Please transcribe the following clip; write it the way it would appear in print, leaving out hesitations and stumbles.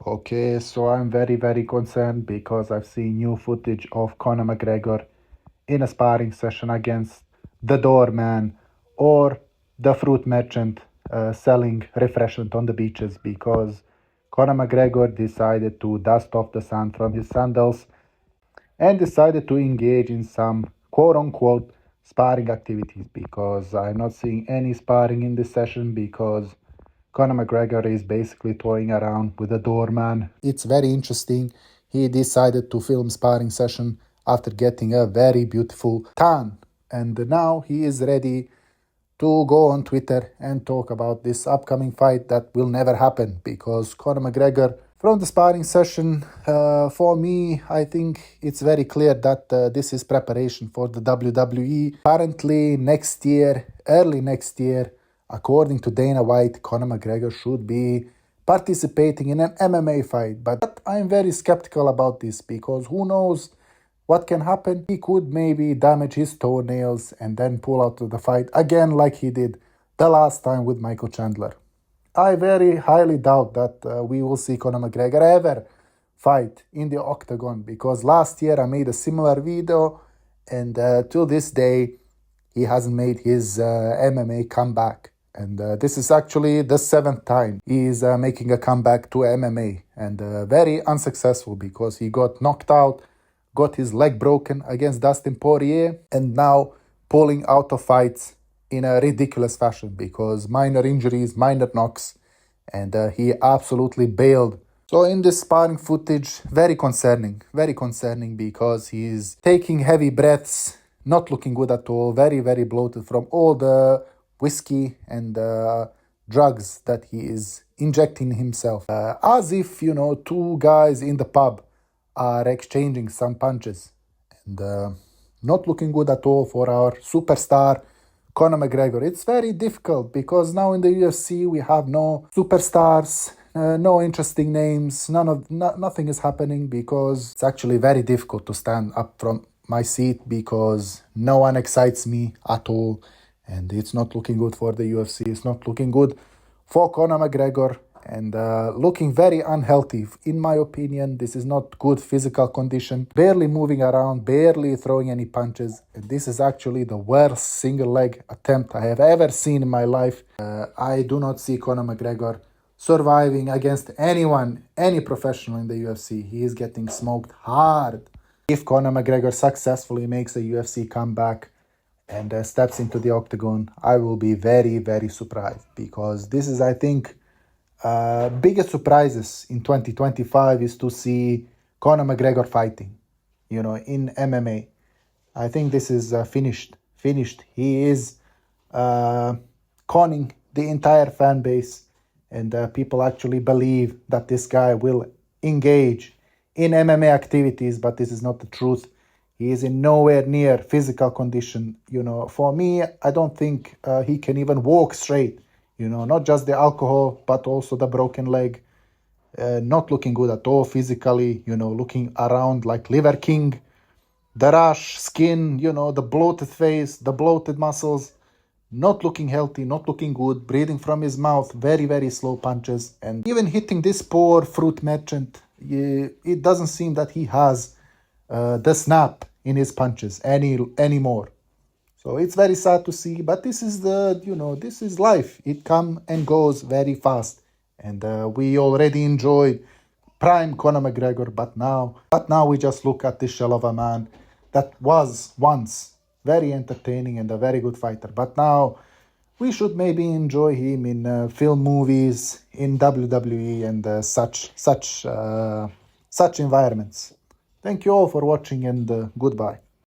Okay, so I'm very concerned because I've seen new footage of Conor McGregor in a sparring session against the doorman or the fruit merchant selling refreshment on the beaches because Conor McGregor decided to dust off the sand from his sandals and decided to engage in some quote unquote sparring activities because I'm not seeing any sparring in this session because Conor McGregor is basically toying around with a doorman. It's very interesting. He decided to film sparring session after getting a very beautiful tan, and now he is ready to go on Twitter and talk about this upcoming fight that will never happen because Conor McGregor, from the sparring session, for me, I think it's very clear that this is preparation for the WWE. Apparently, next year, early next year, according to Dana White, Conor McGregor should be participating in an MMA fight. But I'm very skeptical about this because who knows what can happen? He could maybe damage his toenails and then pull out of the fight again like he did the last time with Michael Chandler. I very highly doubt that we will see Conor McGregor ever fight in the octagon because last year I made a similar video and till this day he hasn't made his MMA comeback. And this is actually the 7th time he is making a comeback to MMA and very unsuccessful because he got knocked out, got his leg broken against Dustin Poirier, and now pulling out of fights in a ridiculous fashion because minor injuries, minor knocks, and he absolutely bailed. So in this sparring footage, very concerning because he's taking heavy breaths, not looking good at all, very bloated from all the whiskey and drugs that he is injecting himself. As if, two guys in the pub are exchanging some punches. And not looking good at all for our superstar, Conor McGregor. It's very difficult because now in the UFC we have no superstars, no interesting names, nothing is happening because it's actually very difficult to stand up from my seat because no one excites me at all. And it's not looking good for the UFC. It's not looking good for Conor McGregor and looking very unhealthy. In my opinion, this is not good physical condition. Barely moving around, barely throwing any punches. And this is actually the worst single leg attempt I have ever seen in my life. I do not see Conor McGregor surviving against anyone, any professional in the UFC. He is getting smoked hard. If Conor McGregor successfully makes a UFC comeback and steps into the octagon, I will be very surprised because this is, I think, biggest surprises in 2025 is to see Conor McGregor fighting, in MMA. I think this is finished. He is conning the entire fan base, and people actually believe that this guy will engage in MMA activities, but this is not the truth. He is in nowhere near physical condition. For me, I don't think he can even walk straight. Not just the alcohol, but also the broken leg. Not looking good at all physically, looking around like Liver King. The rash, skin, the bloated face, the bloated muscles. Not looking healthy, not looking good. Breathing from his mouth, very slow punches. And even hitting this poor fruit merchant, it doesn't seem that he has the snap in his punches anymore. So it's very sad to see, but this is this is life. It comes and goes very fast. And we already enjoyed prime Conor McGregor, but now we just look at this shell of a man that was once very entertaining and a very good fighter. But now we should maybe enjoy him in film movies, in WWE and such environments. Thank you all for watching and goodbye.